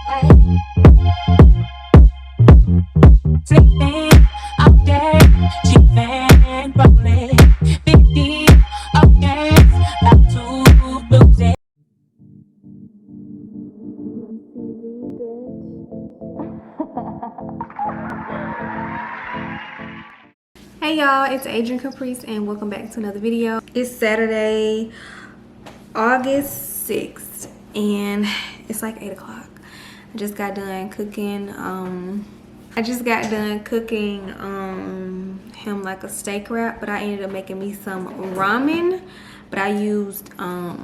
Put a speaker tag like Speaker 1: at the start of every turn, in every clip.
Speaker 1: Sleeping all day, cheating, rolling, 50, okay, about to lose it.
Speaker 2: Hey y'all, it's Adrian.Caprice and welcome back to another video. It's Saturday, August 6th and it's like 8 o'clock. I just got done cooking him like a steak wrap, but I ended up making me some ramen, but I used a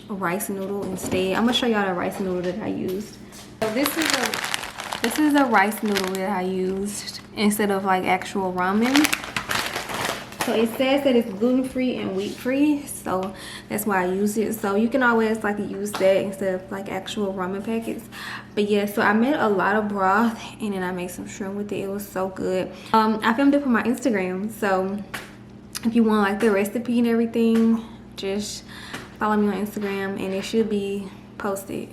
Speaker 2: rice noodle instead. I'm gonna show y'all the rice noodle that I used. So this is a rice noodle that I used instead of like actual ramen. So it says that it's gluten-free and wheat-free, so that's why I use it. So you can always like use that instead of like actual ramen packets. But yeah, so I made a lot of broth and then I made some shrimp with it. It was so good. I filmed it for my Instagram, so if you want like the recipe and everything, just follow me on Instagram and it should be posted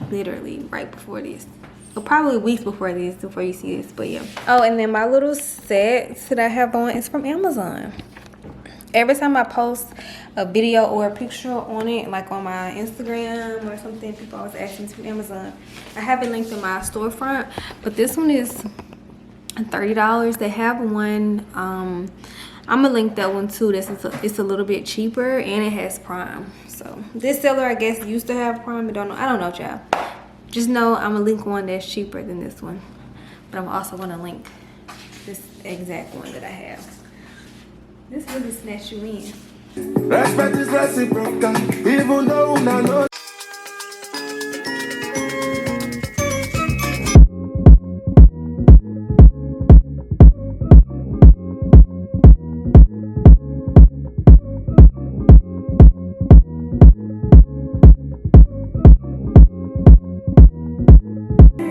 Speaker 2: literally right before this. Well, probably weeks before this, before you see this, but yeah. Oh, and then my little set that I have on is from Amazon. Every time I post a video or a picture on it, like on my Instagram or something, people always ask me from Amazon. I have it linked in my storefront, but this one is $30. They have one, I'm gonna link that one too. It's a little bit cheaper and it has Prime. So this seller, I guess, used to have Prime. I don't know, y'all. Just know I'm gonna link one that's cheaper than this one, but I'm also gonna link this exact one that I have. This really snatch you in.
Speaker 3: Respect is reciprocal, even though I know.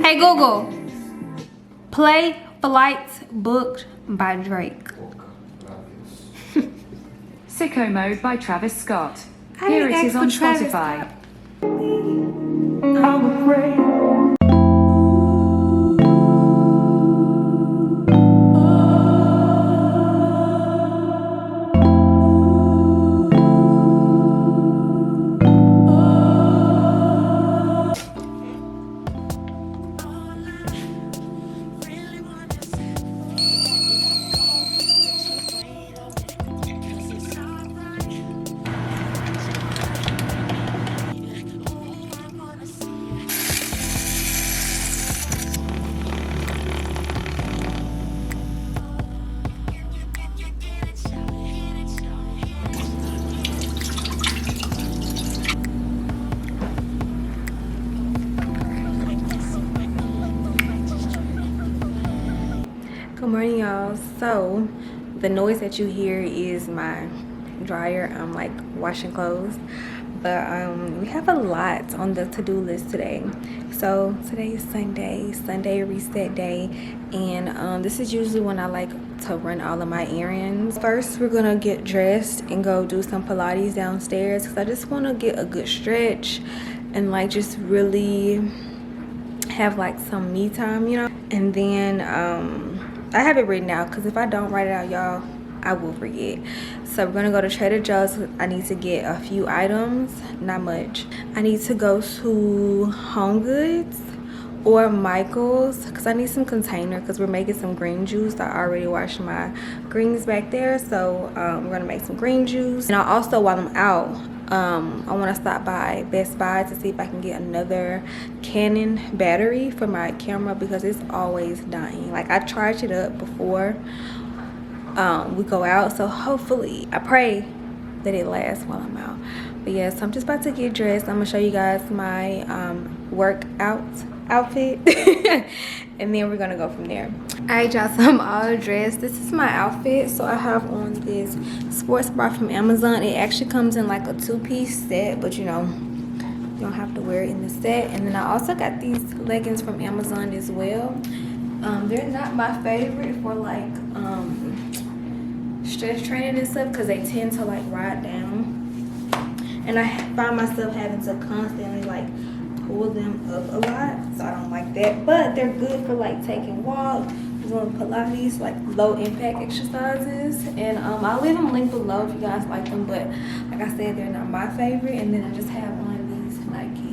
Speaker 2: Hey Google, play Flights Booked by Drake.
Speaker 4: Sicko Mode by Travis Scott.
Speaker 2: I
Speaker 4: Here
Speaker 2: didn't
Speaker 4: it is
Speaker 2: ask
Speaker 4: on
Speaker 2: for Travis
Speaker 4: Spotify.
Speaker 2: Scott.
Speaker 3: I'm afraid.
Speaker 2: Good morning, y'all. So the noise that you hear is my dryer. I'm like washing clothes, but we have a lot on the to-do list today. So today is Sunday reset day, and this is usually when I like to run all of my errands. First, we're gonna get dressed and go do some Pilates downstairs because I just want to get a good stretch and like just really have like some me time, you know. And then I have it written out because if I don't write it out, y'all, I will forget. So we're gonna go to Trader Joe's. I need to get a few items, not much. I need to go to Home Goods or Michael's because I need some container because we're making some green juice. I already washed my greens back there, so we're gonna make some green juice. And I also, while I'm out, I want to stop by Best Buy to see if I can get another Canon battery for my camera because it's always dying. Like I charge it up before we go out, so hopefully, I pray that it lasts while I'm out. But yeah, so I'm just about to get dressed. I'm gonna show you guys my workout outfit and then we're gonna go from there. All right, y'all, so I'm all dressed. This is my outfit. So I have on this sports bra from Amazon. It actually comes in like a two-piece set, but you know, you don't have to wear it in the set. And then I also got these leggings from Amazon as well. They're not my favorite for like stretch training and stuff because they tend to like ride down, and I find myself having to constantly like pull them up a lot, so I don't like that. But they're good for like taking walks, doing Pilates, like low impact exercises. And I'll leave them linked below if you guys like them. But like I said, they're not my favorite. And then I just have one of these Nikes.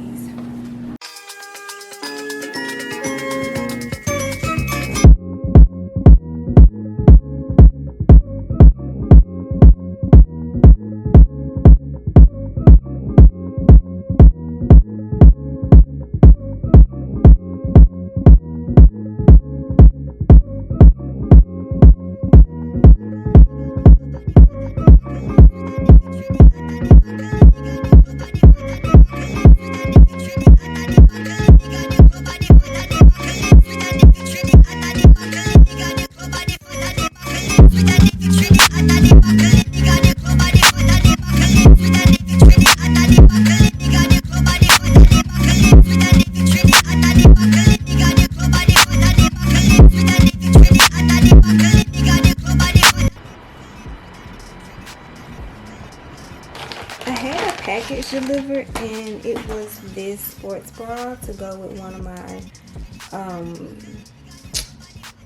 Speaker 2: I had a package delivered and it was this sports bra to go with one of my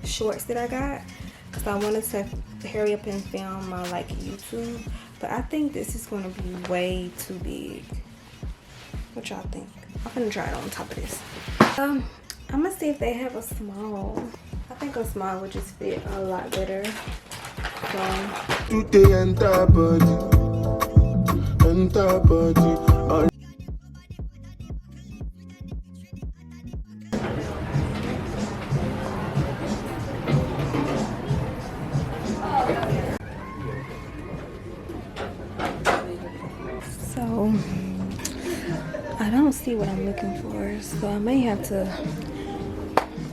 Speaker 2: shorts that I got, because I wanted to hurry up and film my like YouTube, but I think this is going to be way too big. What y'all think? I'm gonna try it on top of this. I'm gonna see if they have a small. I think a small would just fit a lot better. So
Speaker 3: Today enter body. Enter body.
Speaker 2: So I don't see what I'm looking for, so I may have to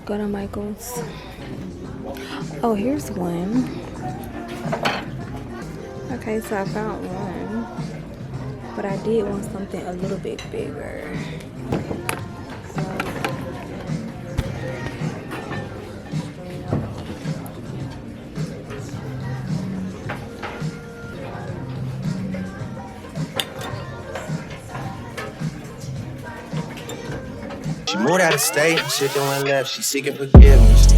Speaker 2: go to Michael's. Oh, here's one. Okay, so I found one, but I did want something a little bit bigger.
Speaker 5: She moved out of state, shit doing left, she seeking forgiveness.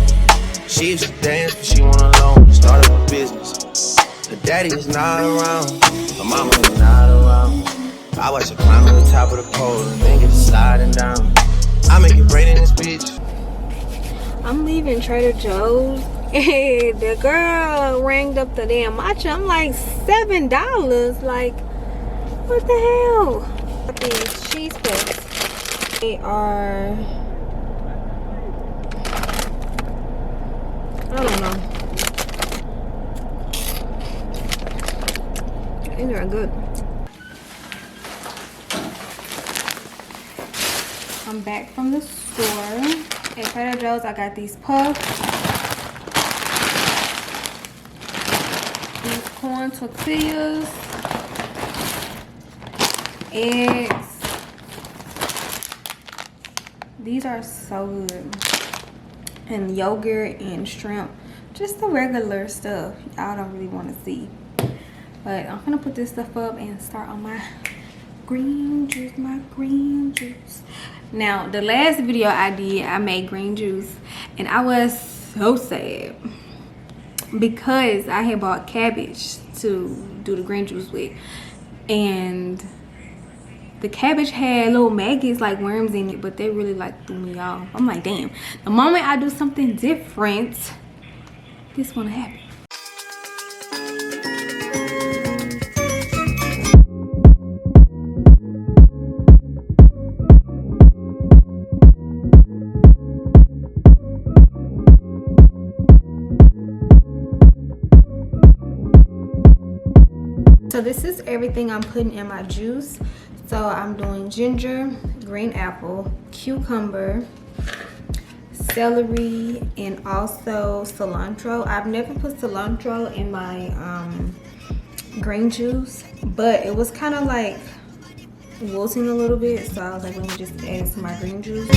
Speaker 5: She used to dance, but she went alone, started a business. Her daddy is not around, her mama is not around. I watch her climb to the top of the pole and then get sliding down. I make it rain in this bitch.
Speaker 2: I'm leaving Trader Joe's and the girl rang up the damn matcha. I'm like, $7. Like, what the hell? These cheese pets. They are, I don't know. These are good. I'm back from the store. At Trader Joe's, I got these puffs. These corn tortillas. Eggs. These are so good. And yogurt and shrimp. Just the regular stuff y'all don't really want to see. But I'm gonna put this stuff up and start on my green juice. Now, the last video I did, I made green juice. And I was so sad. Because I had bought cabbage to do the green juice with. And the cabbage had little maggots, like worms in it, but they really like threw me off. I'm like, damn, the moment I do something different, this gonna happen. So this is everything I'm putting in my juice. So I'm doing ginger, green apple, cucumber, celery, and also cilantro. I've never put cilantro in my green juice, but it was kind of like wilting a little bit, so I was like, let me just add it to my green juice.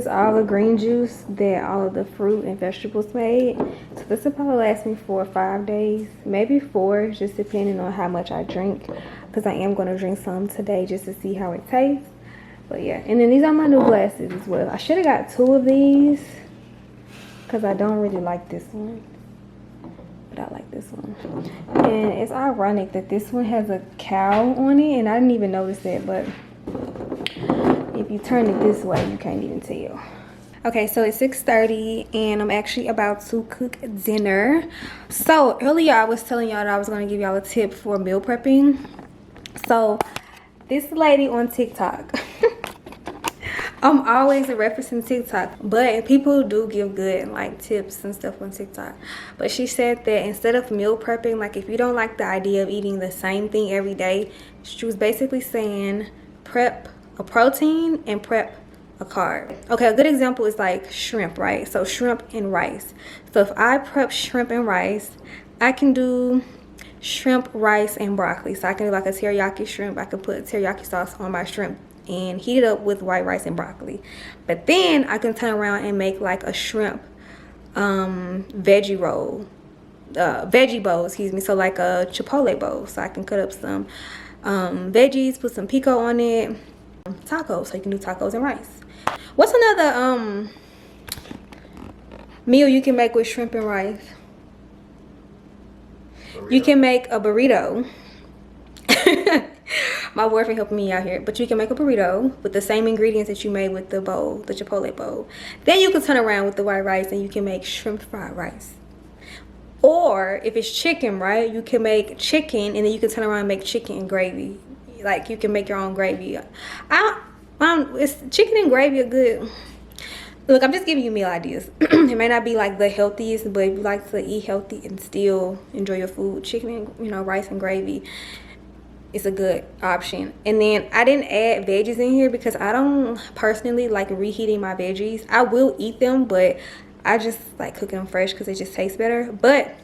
Speaker 2: all the green juice that all of the fruit and vegetables made. So this will probably last me 4 or 5 days, maybe 4, just depending on how much I drink, because I am going to drink some today just to see how it tastes. But yeah, and then these are my new glasses as well. I should have got 2 of these because I don't really like this one, but I like this one. And it's ironic that this one has a cow on it, and I didn't even notice that, but if you turn it this way, you can't even tell. Okay, so it's 6:30 and I'm actually about to cook dinner. So earlier I was telling y'all that I was going to give y'all a tip for meal prepping. So this lady on TikTok, I'm always referencing TikTok, but people do give good like tips and stuff on TikTok. But she said that instead of meal prepping, like if you don't like the idea of eating the same thing every day, she was basically saying prep a protein and prep a carb. Okay, a good example is like shrimp, right? So shrimp and rice. So if I prep shrimp and rice, I can do shrimp, rice, and broccoli. So I can do like a teriyaki shrimp. I can put teriyaki sauce on my shrimp and heat it up with white rice and broccoli. But then I can turn around and make like a shrimp veggie roll, veggie bowl, excuse me. So like a chipotle bowl. So I can cut up some veggies, put some pico on it, tacos. So you can do tacos and rice. What's another meal you can make with shrimp and rice? Burrito. You can make a burrito. My boyfriend helping me out here, but you can make a burrito with the same ingredients that you made with the bowl, the chipotle bowl. Then you can turn around with the white rice and you can make shrimp fried rice. Or if it's chicken, right, you can make chicken and then you can turn around and make chicken and gravy. Like you can make your own gravy. It's chicken and gravy are good. Look, I'm just giving you meal ideas. It may not be like the healthiest, but if you like to eat healthy and still enjoy your food, chicken and rice and gravy, it's a good option. And then I didn't add veggies in here because I don't personally like reheating my veggies. I will eat them, but I just like cooking them fresh because it just tastes better. But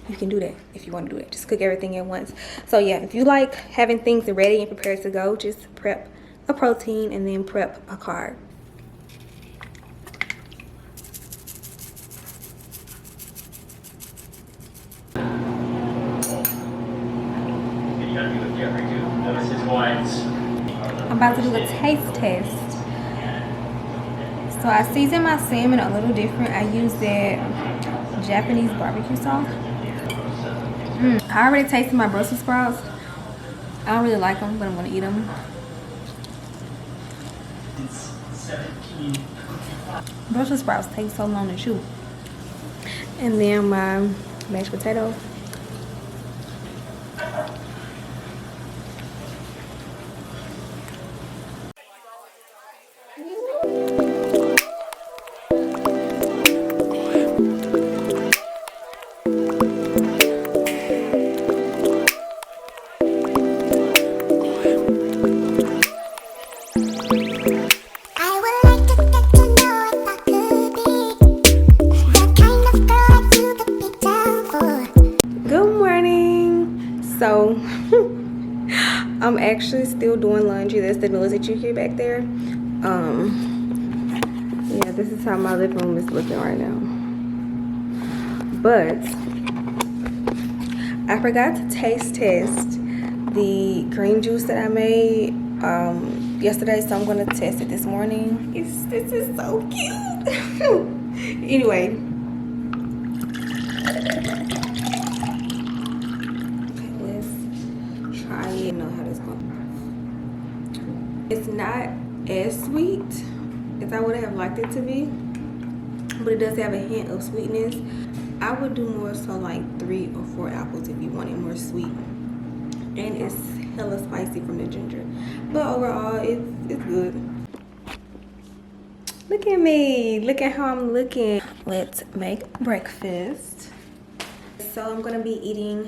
Speaker 2: you can do that if you want to do it. Just cook everything at once. So yeah, if you like having things ready and prepared to go, just prep a protein and then prep a carb. I'm about to do a taste test. So I season my salmon a little different. I use that Japanese barbecue sauce. I already tasted my Brussels sprouts. I don't really like them, but I'm gonna eat them. Brussels sprouts take so long to chew. And then my mashed potatoes. So I'm actually still doing laundry. That's the noise that you hear back there. Yeah, this is how my living room is looking right now. But I forgot to taste test the green juice that I made yesterday, so I'm gonna test it this morning. This is so cute. Anyway. It's not as sweet as I would have liked it to be, but it does have a hint of sweetness. I would do more so like 3 or 4 apples if you want it more sweet, and it's hella spicy from the ginger, but overall it's good. Look at me, look at how I'm looking. Let's make breakfast. So I'm gonna be eating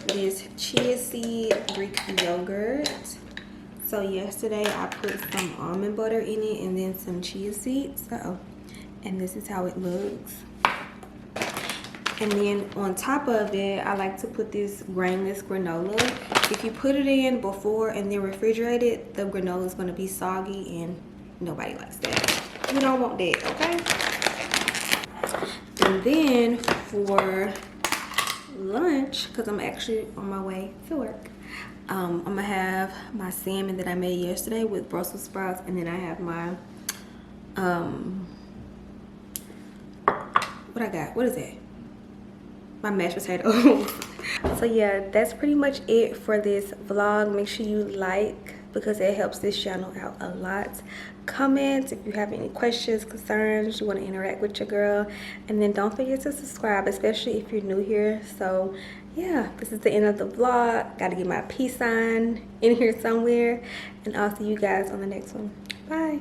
Speaker 2: this chia seed Greek yogurt. So yesterday I put some almond butter in it and then some chia seeds. And this is how it looks. And then on top of it, I like to put this grainless granola. If you put it in before and then refrigerate it, the granola is going to be soggy and nobody likes that. You don't want that, okay? And then for lunch, because I'm actually on my way to work, I'm gonna have my salmon that I made yesterday with Brussels sprouts, and then I have my what I got, what is that, my mashed potatoes. So yeah, that's pretty much it for this vlog. Make sure you like, because it helps this channel out a lot. Comment if you have any questions, concerns, you want to interact with your girl, and then don't forget to subscribe, especially if you're new here. So yeah, this is the end of the vlog. Gotta get my peace sign in here somewhere, and I'll see you guys on the next one. Bye.